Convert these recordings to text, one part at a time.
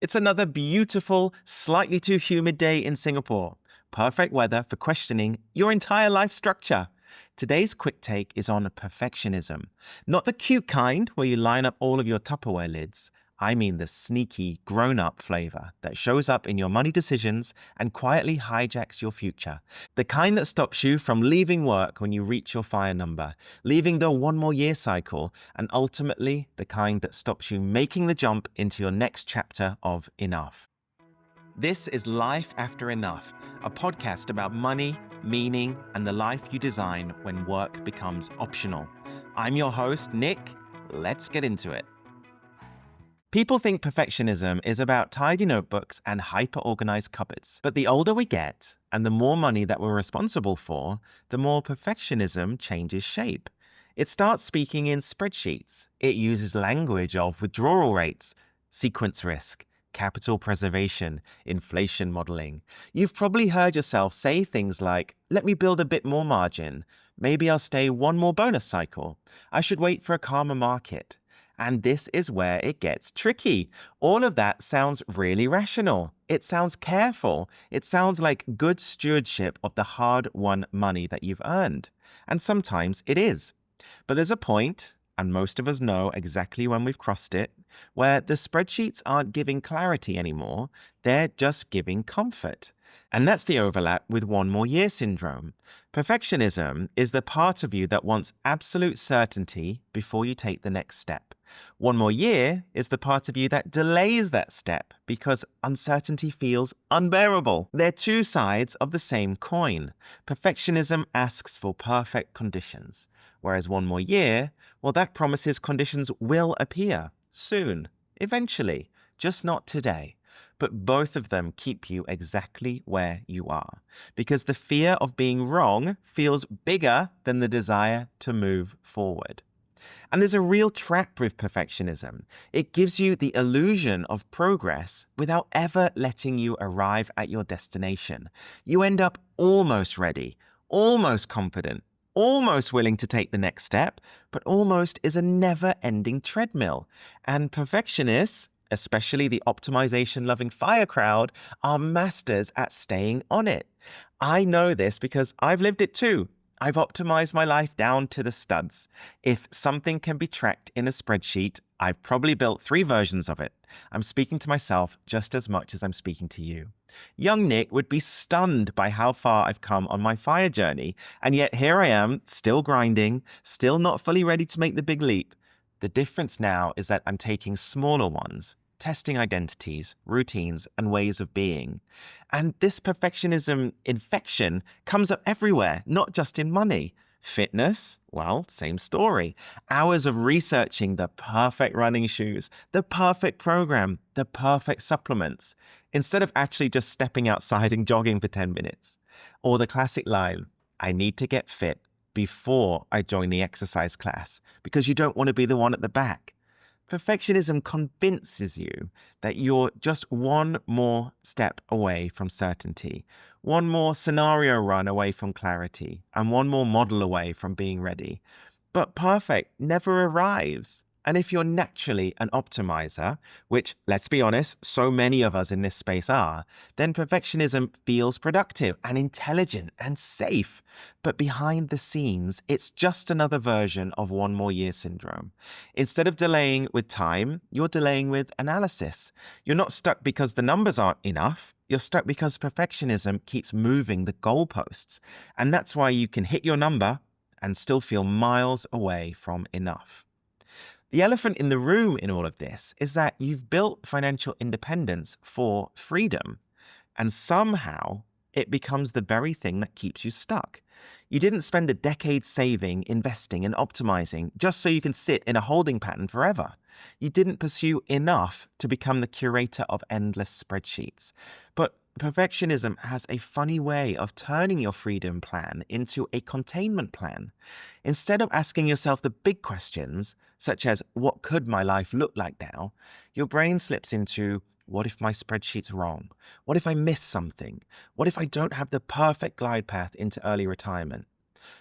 It's another beautiful, slightly too humid day in Singapore. Perfect weather for questioning your entire life structure. Today's quick take is on perfectionism. Not the cute kind where you line up all of your Tupperware lids. I mean the sneaky, grown up flavor that shows up in your money decisions and quietly hijacks your future. The kind that stops you from leaving work when you reach your fire number, leaving the one more year cycle, and ultimately the kind that stops you making the jump into your next chapter of enough. This is Life After Enough, a podcast about money, meaning, and the life you design when work becomes optional. I'm your host, Nick. Let's get into it. People think perfectionism is about tidy notebooks and hyper-organized cupboards. But the older we get, and the more money that we're responsible for, the more perfectionism changes shape. It starts speaking in spreadsheets. It uses language of withdrawal rates, sequence risk, capital preservation, inflation modeling. You've probably heard yourself say things like, let me build a bit more margin. Maybe I'll stay one more bonus cycle. I should wait for a calmer market. And this is where it gets tricky. All of that sounds really rational. It sounds careful. It sounds like good stewardship of the hard-won money that you've earned. And sometimes it is. But there's a point, and most of us know exactly when we've crossed it, where the spreadsheets aren't giving clarity anymore. They're just giving comfort. And that's the overlap with one more year syndrome. Perfectionism is the part of you that wants absolute certainty before you take the next step. One more year is the part of you that delays that step because uncertainty feels unbearable. They're two sides of the same coin. Perfectionism asks for perfect conditions, whereas one more year, well, that promises conditions will appear soon, eventually, just not today. But both of them keep you exactly where you are because the fear of being wrong feels bigger than the desire to move forward. And there's a real trap with perfectionism. It gives you the illusion of progress without ever letting you arrive at your destination. You end up almost ready, almost confident, almost willing to take the next step, but almost is a never-ending treadmill. And perfectionists, especially the optimization-loving FIRE crowd, are masters at staying on it. I know this because I've lived it too. I've optimized my life down to the studs. If something can be tracked in a spreadsheet, I've probably built 3 versions of it. I'm speaking to myself just as much as I'm speaking to you. Young Nick would be stunned by how far I've come on my FIRE journey, and yet here I am, still grinding, still not fully ready to make the big leap. The difference now is that I'm taking smaller ones, testing identities, routines, and ways of being. And this perfectionism infection comes up everywhere, not just in money. Fitness, well, same story. Hours of researching the perfect running shoes, the perfect program, the perfect supplements, instead of actually just stepping outside and jogging for 10 minutes. Or the classic line, I need to get fit before I join the exercise class, because you don't want to be the one at the back. Perfectionism convinces you that you're just one more step away from certainty, one more scenario run away from clarity, and one more model away from being ready. But perfect never arrives. And if you're naturally an optimizer, which, let's be honest, so many of us in this space are, then perfectionism feels productive and intelligent and safe. But behind the scenes, it's just another version of one more year syndrome. Instead of delaying with time, you're delaying with analysis. You're not stuck because the numbers aren't enough. You're stuck because perfectionism keeps moving the goalposts. And that's why you can hit your number and still feel miles away from enough. The elephant in the room in all of this is that you've built financial independence for freedom, and somehow it becomes the very thing that keeps you stuck. You didn't spend a decade saving, investing, and optimizing just so you can sit in a holding pattern forever. You didn't pursue enough to become the curator of endless spreadsheets. But perfectionism has a funny way of turning your freedom plan into a containment plan. Instead of asking yourself the big questions, such as, what could my life look like now? Your brain slips into, what if my spreadsheet's wrong? What if I miss something? What if I don't have the perfect glide path into early retirement?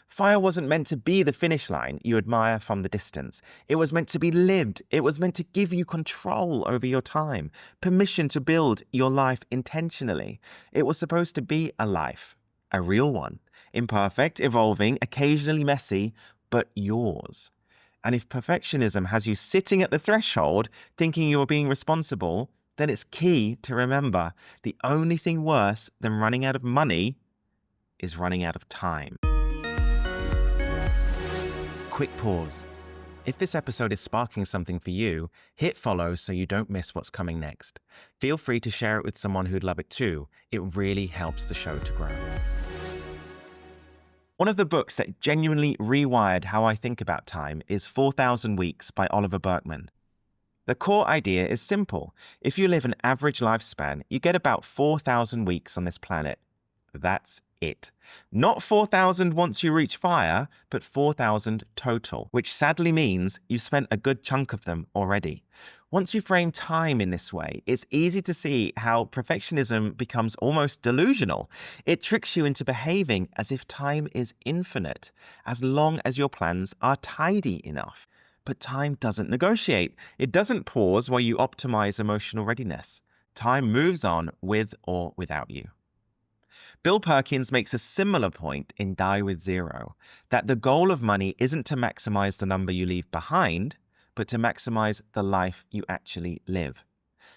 Fire wasn't meant to be the finish line you admire from the distance. It was meant to be lived. It was meant to give you control over your time, permission to build your life intentionally. It was supposed to be a life, a real one, imperfect, evolving, occasionally messy, but yours. And if perfectionism has you sitting at the threshold thinking you are being responsible, then it's key to remember the only thing worse than running out of money is running out of time. Quick pause. If this episode is sparking something for you, hit follow so you don't miss what's coming next. Feel free to share it with someone who'd love it too. It really helps the show to grow. One of the books that genuinely rewired how I think about time is 4,000 Weeks by Oliver Burkeman. The core idea is simple. If you live an average lifespan, you get about 4,000 weeks on this planet. That's it. Not 4,000 once you reach fire, but 4,000 total, which sadly means you've spent a good chunk of them already. Once you frame time in this way, it's easy to see how perfectionism becomes almost delusional. It tricks you into behaving as if time is infinite, as long as your plans are tidy enough. But time doesn't negotiate. It doesn't pause while you optimize emotional readiness. Time moves on with or without you. Bill Perkins makes a similar point in Die with Zero, that the goal of money isn't to maximize the number you leave behind, but to maximize the life you actually live.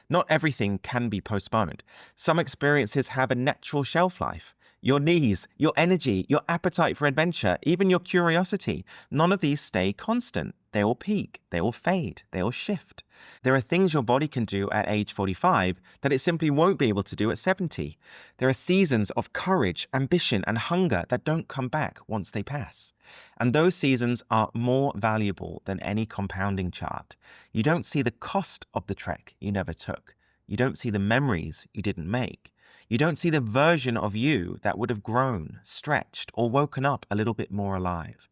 Not everything can be postponed. Some experiences have a natural shelf life. Your needs, your energy, your appetite for adventure, even your curiosity, none of these stay constant. They all peak, they all fade, they all shift. There are things your body can do at age 45 that it simply won't be able to do at 70. There are seasons of courage, ambition, and hunger that don't come back once they pass. And those seasons are more valuable than any compounding chart. You don't see the cost of the trek you never took. You don't see the memories you didn't make. You don't see the version of you that would have grown, stretched, or woken up a little bit more alive.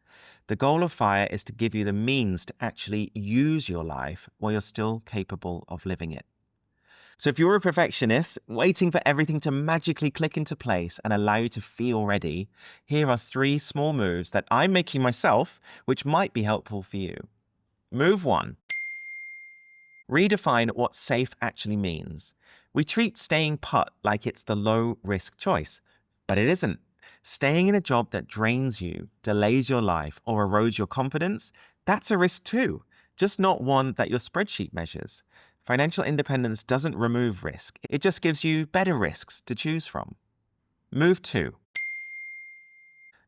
The goal of fire is to give you the means to actually use your life while you're still capable of living it. So if you're a perfectionist, waiting for everything to magically click into place and allow you to feel ready, here are 3 small moves that I'm making myself, which might be helpful for you. Move 1. Redefine what safe actually means. We treat staying put like it's the low-risk choice, but it isn't. Staying in a job that drains you, delays your life, or erodes your confidence, that's a risk too, just not one that your spreadsheet measures. Financial independence doesn't remove risk. It just gives you better risks to choose from. Move 2.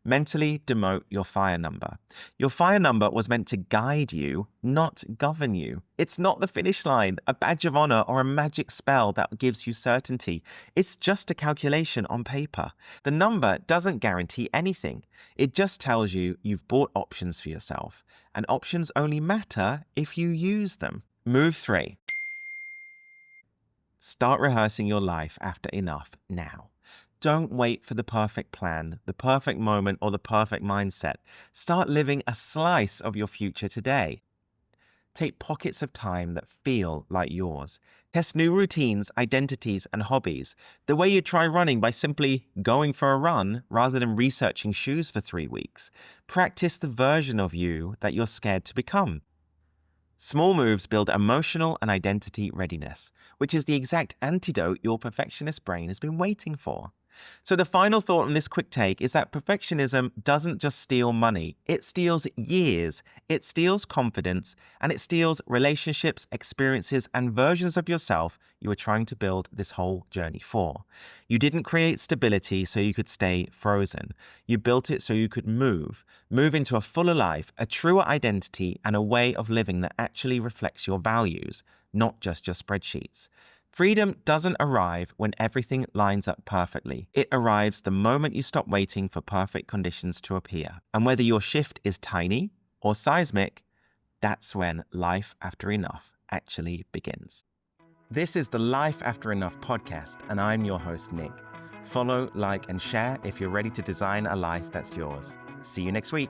Mentally demote your fire number. Your fire number was meant to guide you, not govern you. It's not the finish line, a badge of honor, or a magic spell that gives you certainty. It's just a calculation on paper. The number doesn't guarantee anything. It just tells you you've bought options for yourself, and options only matter if you use them. Move 3. Start rehearsing your life after enough now. Don't wait for the perfect plan, the perfect moment, or the perfect mindset. Start living a slice of your future today. Take pockets of time that feel like yours. Test new routines, identities, and hobbies. The way you try running by simply going for a run rather than researching shoes for 3 weeks. Practice the version of you that you're scared to become. Small moves build emotional and identity readiness, which is the exact antidote your perfectionist brain has been waiting for. So the final thought on this quick take is that perfectionism doesn't just steal money, it steals years, it steals confidence, and it steals relationships, experiences, and versions of yourself you were trying to build this whole journey for. You didn't create stability so you could stay frozen. You built it so you could move into a fuller life, a truer identity, and a way of living that actually reflects your values, not just your spreadsheets. Freedom doesn't arrive when everything lines up perfectly. It arrives the moment you stop waiting for perfect conditions to appear. And whether your shift is tiny or seismic, that's when life after enough actually begins. This is the Life After Enough podcast, and I'm your host, Nick. Follow, like, and share if you're ready to design a life that's yours. See you next week.